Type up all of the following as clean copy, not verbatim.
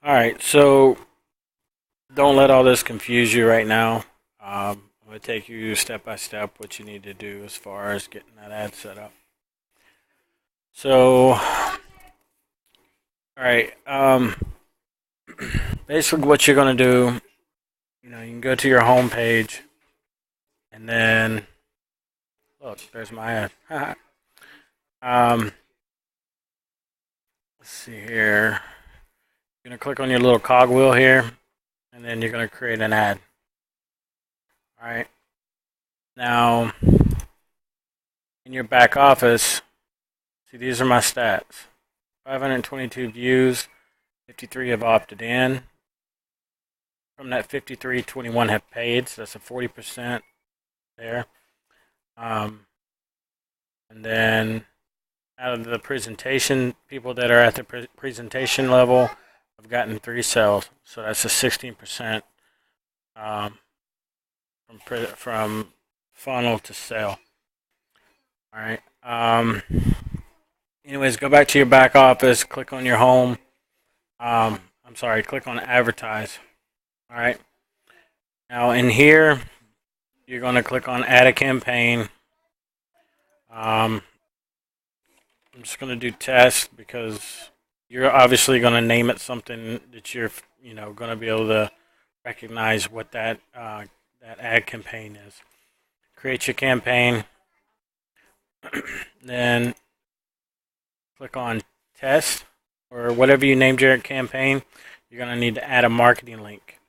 Alright, so don't let all this confuse you right now. I'm going to take you step by step what you need to do as far as getting that ad set up. So, alright, basically what you're going to do, you can go to your home page and then, look, there's my ad. um, let's see here. You're going to click on your little cogwheel here and then you're going to create an ad. Alright, now in your back office, see, these are my stats. 522 views, 53 have opted in. From that 53, 21 have paid, so that's a 40% there. And then out of the presentation, people that are at the presentation level have gotten 3 sales, so that's a 16% from funnel to sale. All right. Anyways, go back to your back office, click on your home. Click on advertise. All right. Now in here, you're going to click on add a campaign. I'm just going to do test because you're obviously going to name it something that you're, going to be able to recognize what that ad campaign is. Create your campaign. Then click on test or whatever you named your campaign. You're going to need to add a marketing link.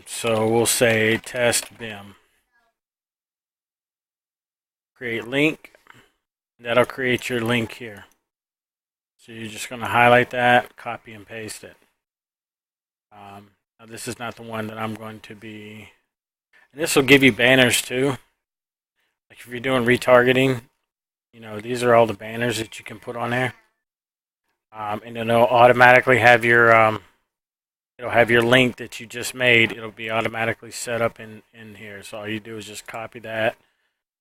So we'll say test BIM. Create link. That'll create your link here. So you're just going to highlight that, copy and paste it. Now this is not the one that I'm going to be. And this will give you banners too. Like if you're doing retargeting, these are all the banners that you can put on there. And it'll automatically have your link that you just made. It'll be automatically set up in here. So all you do is just copy that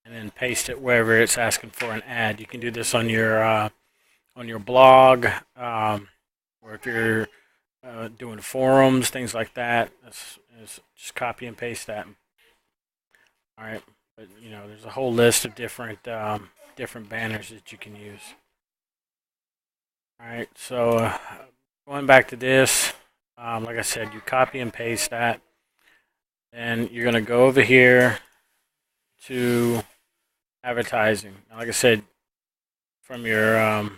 and then paste it wherever it's asking for an ad. You can do this on your blog, or if you're doing forums, things like that. It's just copy and paste that. All right, but there's a whole list of different banners that you can use. All right, so going back to this, like I said, you copy and paste that, and you're gonna go over here to advertising. Now, like I said, from your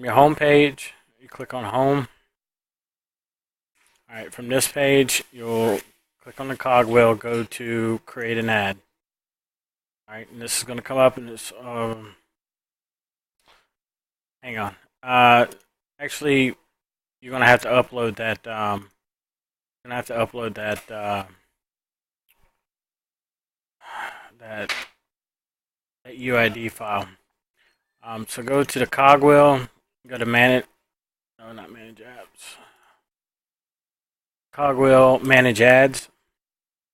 home page, you click on home. All right, from this page, you'll click on the cogwheel, go to create an ad. All right, and this is going to come up in this. Hang on. Actually, you're going to have to upload that. That UID file. So go to the cogwheel. Go to manage. No, not manage apps. Cogwheel manage ads.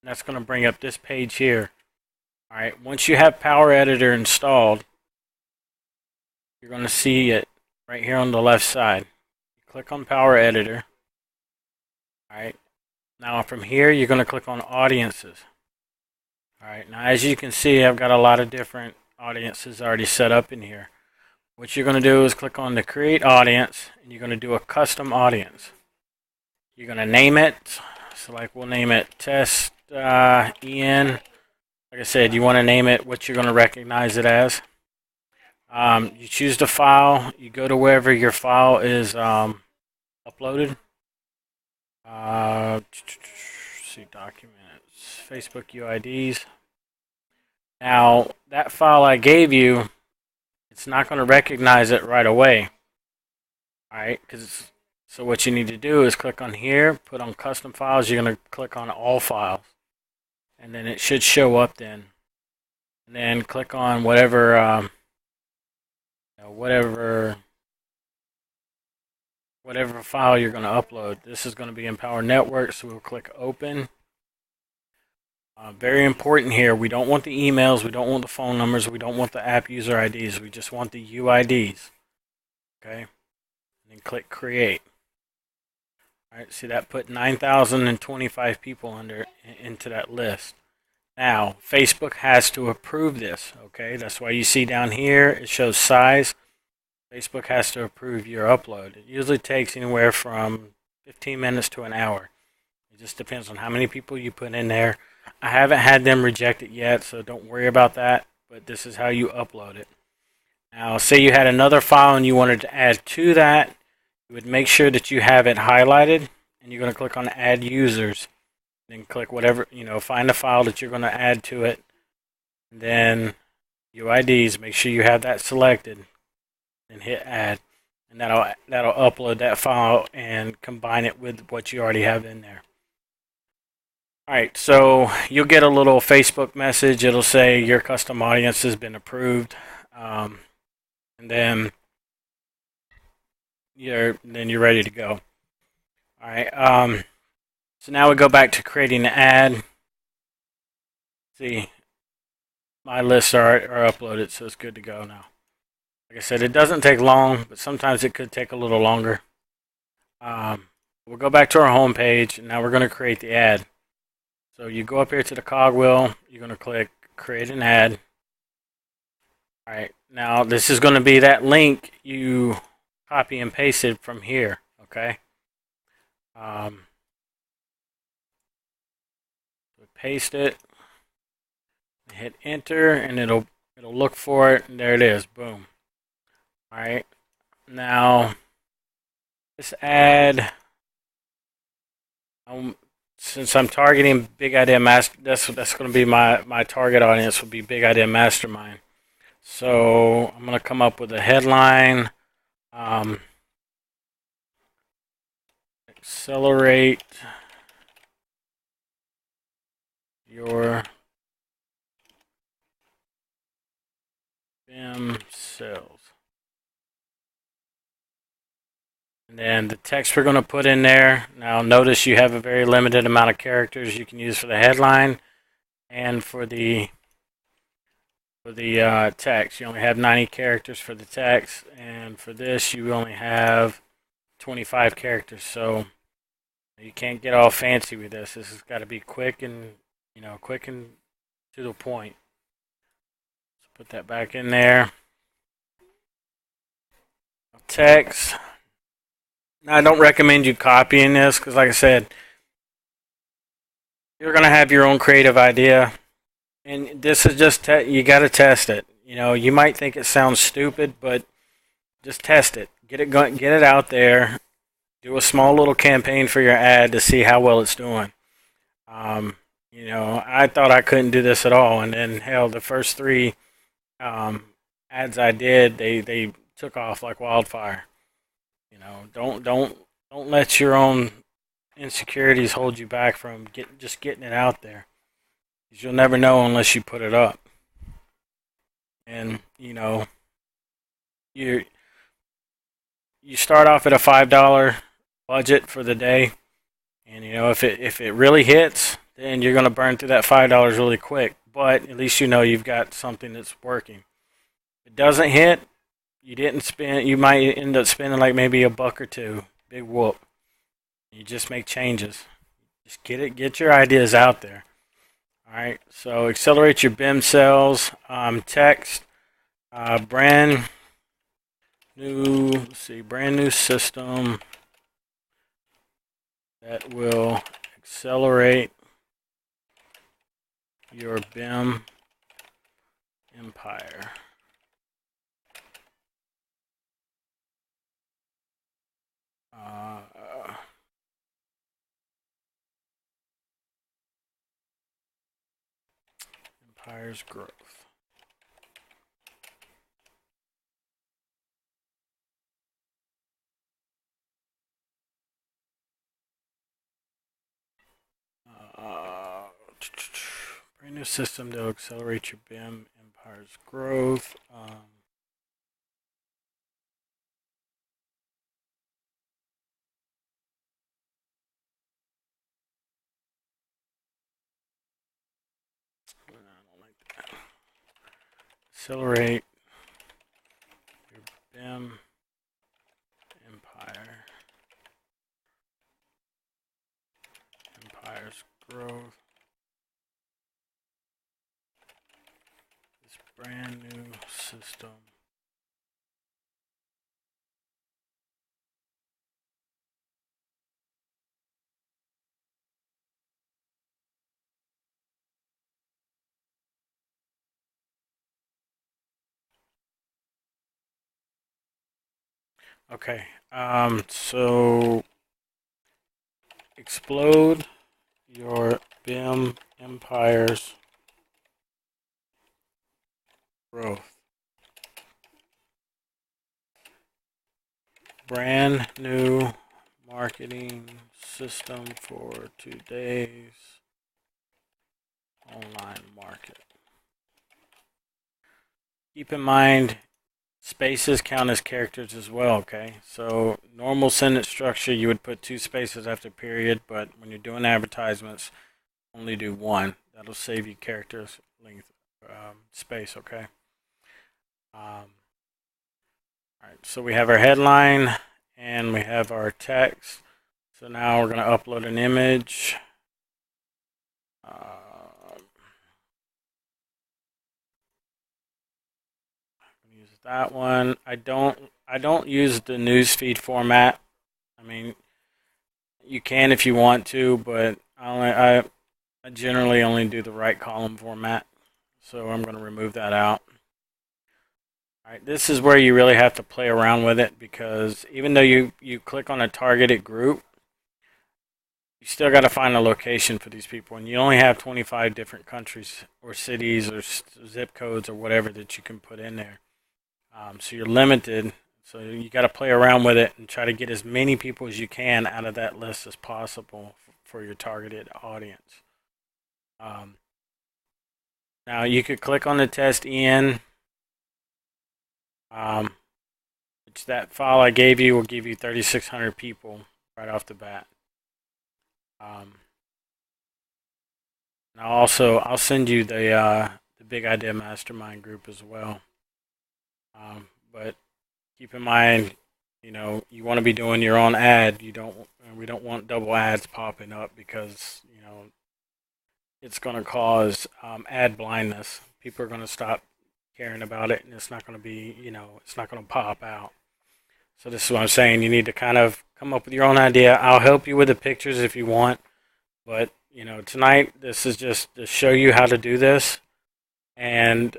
That's going to bring up this page here. All right. Once you have Power Editor installed, you're going to see it right here on the left side. Click on Power Editor. All right. Now from here, you're going to click on Audiences. All right. Now as you can see, I've got a lot of different audiences already set up in here. What you're going to do is click on the Create Audience, and you're going to do a custom audience. You're going to name it. So like we'll name it Test Ian. Like I said, you want to name it what you're going to recognize it as. You choose the file. You go to wherever your file is uploaded. See documents, Facebook UIDs. Now that file I gave you, it's not going to recognize it right away. All right, so what you need to do is click on here, put on custom files. You're going to click on all files, and then it should show up then. And then click on whatever file you're going to upload. This is going to be in Power Network, so we'll click Open. Very important here. We don't want the emails. We don't want the phone numbers. We don't want the app user IDs. We just want the UIDs. Okay. And then click create. All right, see that put 9,025 people into that list. Now, Facebook has to approve this, okay? That's why you see down here it shows size. Facebook has to approve your upload. It usually takes anywhere from 15 minutes to an hour. It just depends on how many people you put in there. I haven't had them reject it yet, so don't worry about that, but this is how you upload it. Now, say you had another file and you wanted to add to that, you would make sure that you have it highlighted, and you're going to click on Add Users. Then click whatever, find the file that you're going to add to it. And then UIDs, make sure you have that selected. And hit Add. And that'll upload that file and combine it with what you already have in there. Alright, so you'll get a little Facebook message. It'll say your custom audience has been approved. And then you're ready to go. Alright, so now we go back to creating the ad. See, my lists are uploaded, so it's good to go now. Like I said, it doesn't take long, but sometimes it could take a little longer. We'll go back to our home page, and now we're going to create the ad. So you go up here to the cogwheel, you're going to click create an ad. Alright, now this is going to be that link you copy and pasted from here, okay? Paste it, hit enter, and it'll look for it, and there it is, boom. Alright, now this ad, since I'm targeting Big Idea Master, that's going to be my target audience will be Big Idea Mastermind. So I'm going to come up with a headline, accelerate your BIM sales. And then the text we're going to put in there. Now notice you have a very limited amount of characters you can use for the headline and for the text. You only have 90 characters for the text, and for this you only have 25 characters. So you can't get all fancy with this. This has got to be quick and to the point. So put that back in there. Text. Now, I don't recommend you copying this because, like I said, you're going to have your own creative idea. And this is just, you got to test it. You might think it sounds stupid, but just test it. Get it out there. Do a small little campaign for your ad to see how well it's doing. I thought I couldn't do this at all, and then hell, the first 3 ads I did, they took off like wildfire. Don't let your own insecurities hold you back from just getting it out there. Because you'll never know unless you put it up. And you start off at a $5 budget for the day, and if it really hits, then you're going to burn through that $5 really quick. But at least you've got something that's working. If it doesn't hit, you didn't spend. You might end up spending like maybe $1 or $2. Big whoop. You just make changes. Just get your ideas out there. All right. So accelerate your BIM sales. Text. Brand new system that will accelerate your BIM empire. Empire's growth. Brand new system that will accelerate your BIM empire's growth. Accelerate your BIM empire. growth. This brand new system. Okay, so explode your BIM empire's growth. Brand new marketing system for today's online market. Keep in mind, spaces count as characters as well, okay? So normal sentence structure, you would put 2 spaces after period, but when you're doing advertisements, only do 1. That'll save you characters length space, okay? All right, so we have our headline and we have our text. So now we're going to upload an image. Use that one. I don't use the newsfeed format. I mean, you can if you want to, but I generally only do the right column format. So I'm going to remove that out. All right, this is where you really have to play around with it, because even though you click on a targeted group, you still got to find a location for these people, and you only have 25 different countries or cities or zip codes or whatever that you can put in there. So you're limited. So you got to play around with it and try to get as many people as you can out of that list as possible for your targeted audience. Now you could click on the test EN, which that file I gave you will give you 3,600 people right off the bat. Now also I'll send you the Big Idea Mastermind group as well. But keep in mind, you want to be doing your own ad. We don't want double ads popping up, because it's going to cause ad blindness. People are going to stop caring about it, and it's not going to be, it's not going to pop out. So this is what I'm saying. You need to kind of come up with your own idea. I'll help you with the pictures if you want, but tonight this is just to show you how to do this, and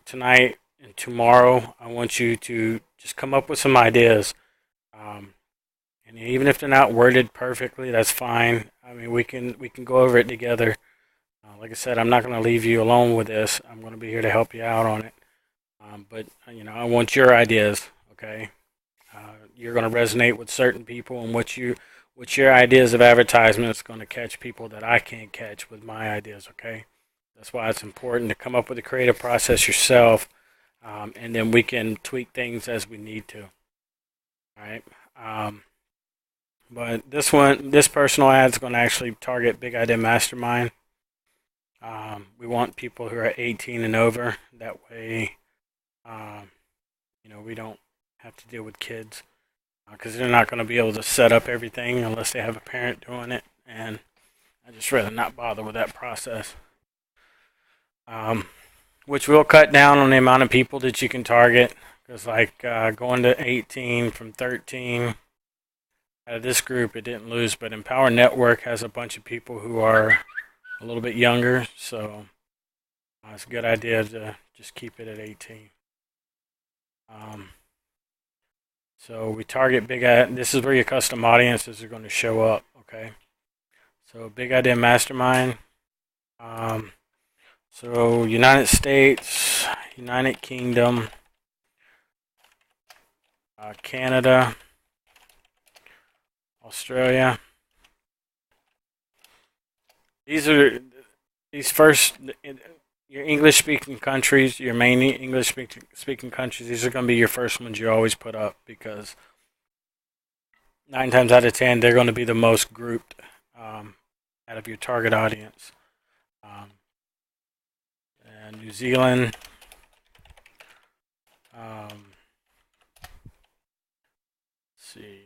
tonight and tomorrow I want you to just come up with some ideas. And even if they're not worded perfectly, that's fine. I mean, we can go over it together. Like I said, I'm not going to leave you alone with this. I'm going to be here to help you out on it. But I want your ideas. Okay, you're going to resonate with certain people, and what your ideas of advertisement is going to catch people that I can't catch with my ideas. Okay, that's why it's important to come up with a creative process yourself, and then we can tweak things as we need to. All right. But this personal ad is going to actually target Big Idea Mastermind. We want people who are 18 and over. That way, we don't have to deal with kids, because they're not going to be able to set up everything unless they have a parent doing it. And I just rather not bother with that process. Which will cut down on the amount of people that you can target. Because going to 18 from 13, out of this group it didn't lose, but Empower Network has a bunch of people who are a little bit younger, so it's a good idea to just keep it at 18. So we target this is where your custom audiences are going to show up, okay? So Big Idea Mastermind. So United States, United Kingdom, Canada, Australia. These first, your English speaking countries, your main English speaking countries, these are going to be your first ones you always put up, because 9 times out of 10 they're going to be the most grouped out of your target audience. And New Zealand, let's see,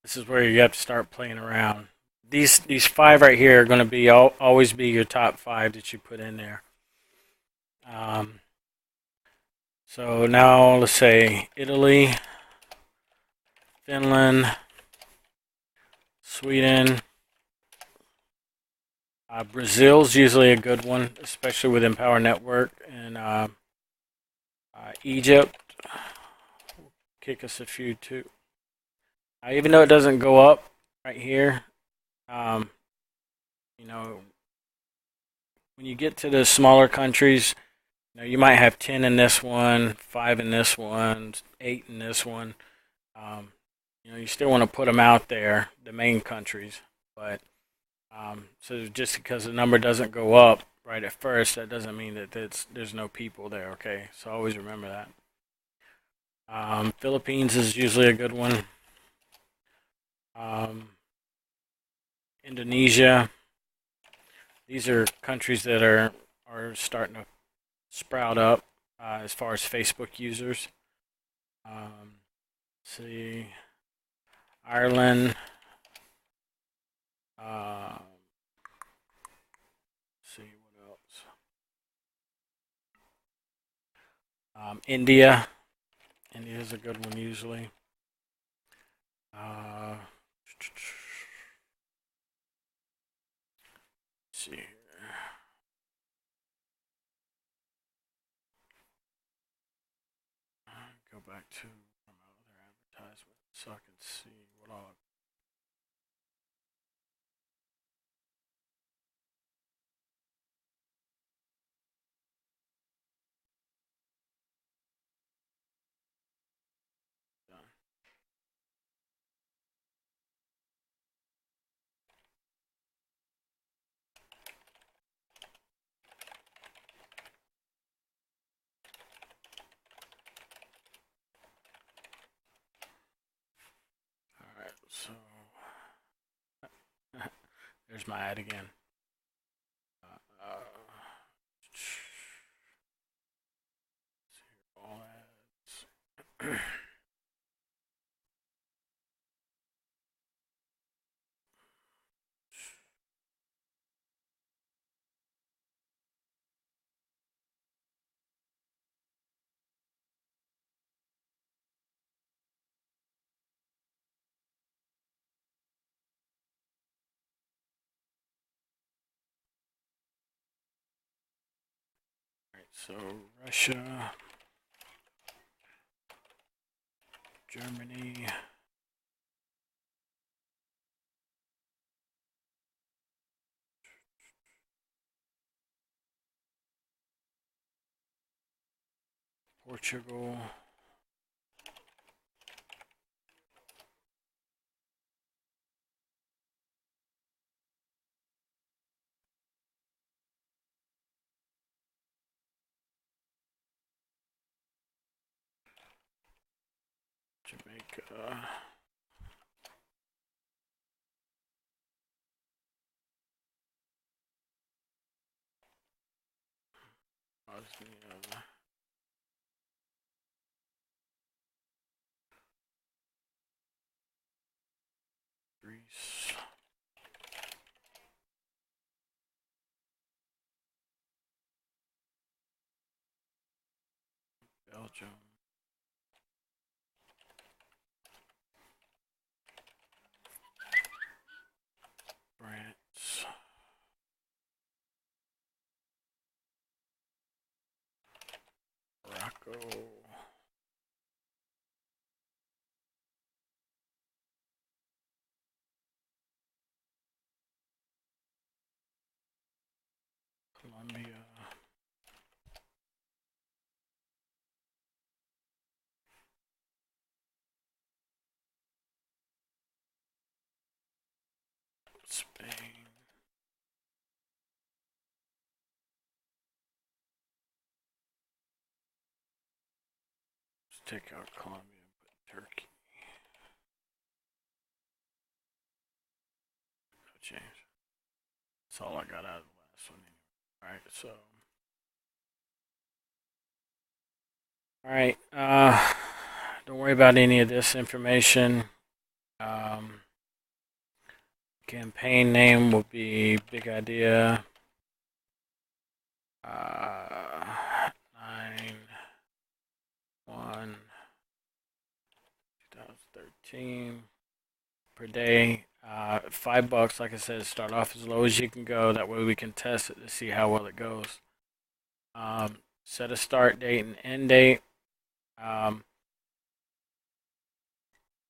This is where you have to start playing around. These five right here are going to be always be your top five that you put in there. So now let's say Italy, Finland, Sweden. Brazil's usually a good one, especially with Empower Network, and Egypt. Kick us a few too. Even though it doesn't go up right here, you know, when you get to the smaller countries, you might have 10 in this one, 5 in this one, 8 in this one. You still want to put them out there, the main countries, but so just because the number doesn't go up right at first, that doesn't mean that there's no people there. Okay, so always remember that. Philippines is usually a good one. Indonesia. These are countries that are starting to sprout up as far as Facebook users. See, Ireland. See what else. India. India is a good one usually. See here. Go back to my other advertisement so I can see what all. Alright, so there's my ad again. All ads. So Russia, Germany, Portugal, Jamaica, Bosnia, Greece, Belgium, France, Morocco, Colombia, Spain. Let's take out Colombia and put Turkey. Change. That's all I got out of the last one. Alright, so. Alright, don't worry about any of this information. Campaign name will be Big Idea 9/1 2013 per day. $5, like I said, start off as low as you can go. That way we can test it to see how well it goes. Set a start date and end date.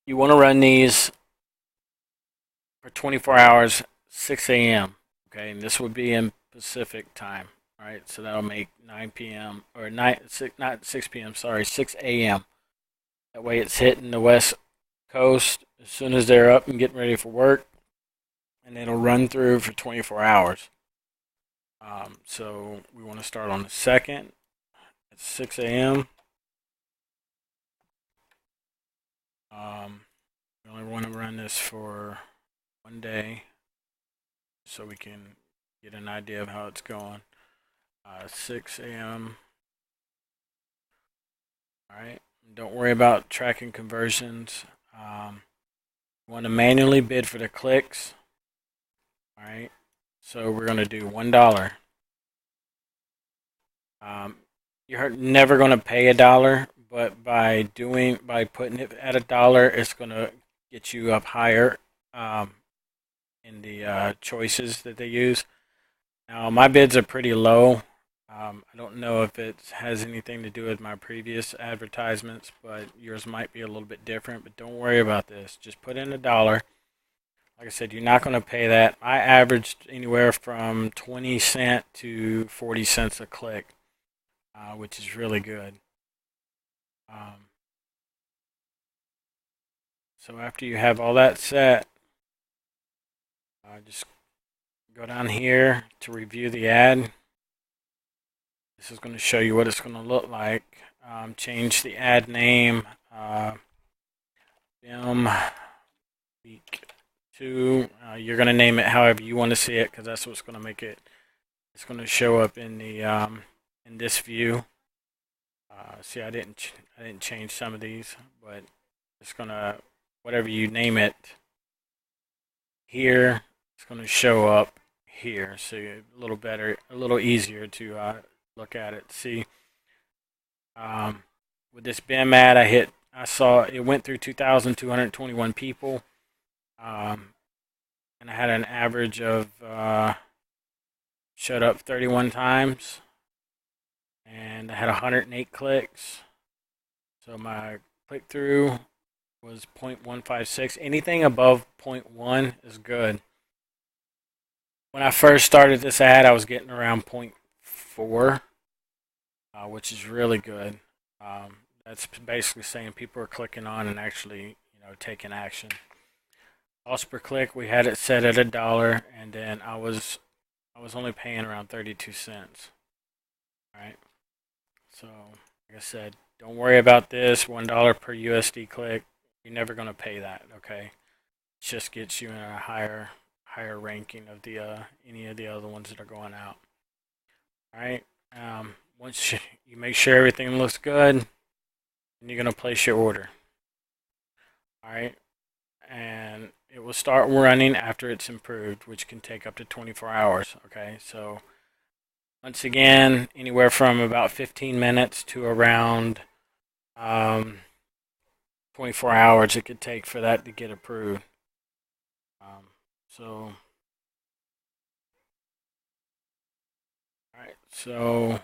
You want to run these for 24 hours, 6 a.m. Okay, and this would be in Pacific time. All right, so that'll make 9 p.m. or not 6 p.m. Sorry, 6 a.m. That way it's hitting the West Coast as soon as they're up and getting ready for work, and it'll run through for 24 hours. So we want to start on the 2nd at 6 a.m. We only want to run this for one day so we can get an idea of how it's going. 6 a.m. Alright, don't worry about tracking conversions. You want to manually bid for the clicks. Alright, so we're going to do $1. You're never going to pay $1, but by putting it at $1, it's going to get you up higher in the choices that they use. Now my bids are pretty low. I don't know if it has anything to do with my previous advertisements, but yours might be a little bit different. But don't worry about this. Just put in $1. Like I said, you're not going to pay that. I averaged anywhere from 20 cents to 40 cents a click, which is really good. So after you have all that set, just go down here to review the ad. This is going to show you what it's going to look like. Change the ad name. BIM Week 2. You're going to name it however you want to see it, because that's what's going to make it. It's going to show up in the in this view. See, I didn't change some of these, but it's going to, whatever you name it here, it's going to show up here, so a little better, a little easier to look at it. See, with this BIM ad, I saw it went through 2,221 people, and I had an average of showed up 31 times, and I had 108 clicks. So my click through was 0.156. Anything above 0.1 is good. When I first started this ad, I was getting around 0.4, which is really good. That's basically saying people are clicking on and actually, taking action. Cost per click, we had it set at $1, and then I was only paying around 32 cents. All right. So, like I said, don't worry about this $1 per USD click. You're never going to pay that. Okay. It just gets you in a higher ranking of the any of the other ones that are going out. All right. Once you make sure everything looks good, then you're going to place your order. All right. And it will start running after it's improved, which can take up to 24 hours. Okay. So once again, anywhere from about 15 minutes to around 24 hours it could take for that to get approved. So, alright, so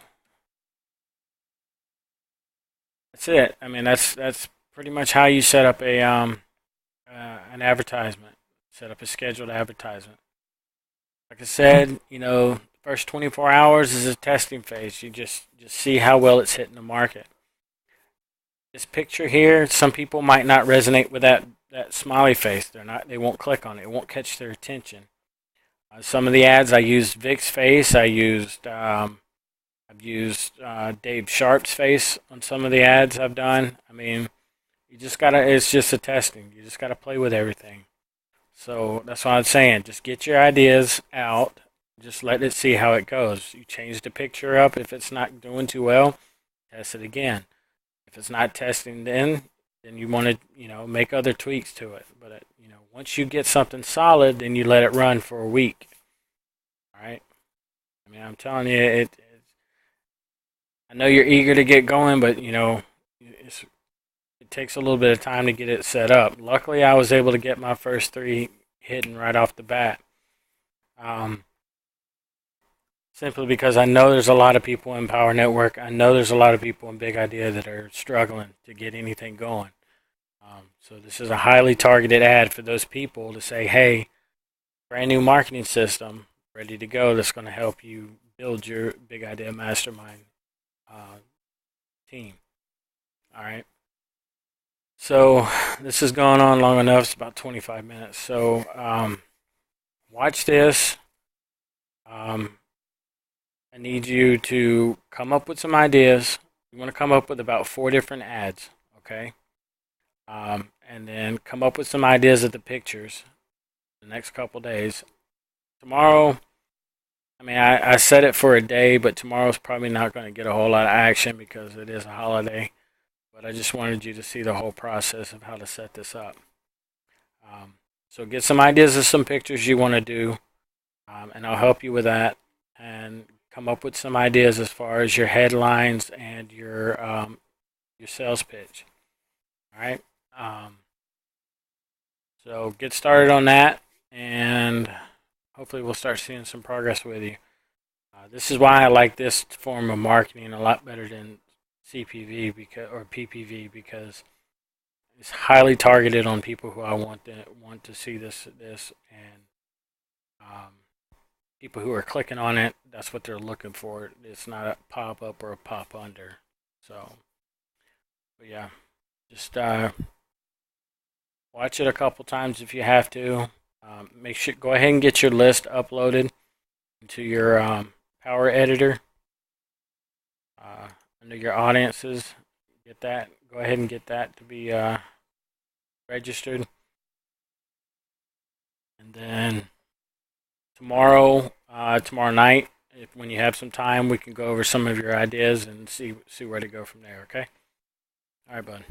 that's it. I mean, that's pretty much how you set up a an advertisement. Set up a scheduled advertisement. Like I said, first 24 hours is a testing phase. You just see how well it's hitting the market. This picture here, some people might not resonate with that smiley face. They won't click on it. It won't catch their attention. Some of the ads I used Vic's face. I've used Dave Sharp's face on some of the ads I've done. I mean, it's just a testing. You just gotta play with everything. So that's what I'm saying. Just get your ideas out. Just let it see how it goes. You change the picture up. If it's not doing too well, test it again. If it's not testing, then then you want to, make other tweaks to it. But, once you get something solid, then you let it run for a week. All right. I mean, I'm telling you, I know you're eager to get going, but it takes a little bit of time to get it set up. Luckily, I was able to get my first 3 hitting right off the bat. Simply because I know there's a lot of people in Power Network. I know there's a lot of people in Big Idea that are struggling to get anything going. So this is a highly targeted ad for those people to say, hey, brand new marketing system ready to go that's going to help you build your Big Idea Mastermind team. All right. So this has gone on long enough. It's about 25 minutes. So watch this. I need you to come up with some ideas. You want to come up with about 4 different ads, okay? And then come up with some ideas of the pictures the next couple days. Tomorrow, I mean, I set it for a day, but tomorrow's probably not going to get a whole lot of action because it is a holiday. But I just wanted you to see the whole process of how to set this up. So get some ideas of some pictures you want to do, and I'll help you with that. And come up with some ideas as far as your headlines and your sales pitch. All right. So get started on that, and hopefully we'll start seeing some progress with you. This is why I like this form of marketing a lot better than CPV or PPV, because it's highly targeted on people who I want to see this and people who are clicking on it. That's what they're looking for. It's not a pop up or a pop under. So, but yeah, just watch it a couple times if you have to. Make sure go ahead and get your list uploaded into your Power Editor. Under your audiences, get that. Go ahead and get that to be registered. And then tomorrow night, when you have some time, we can go over some of your ideas and see where to go from there. Okay. All right, bud.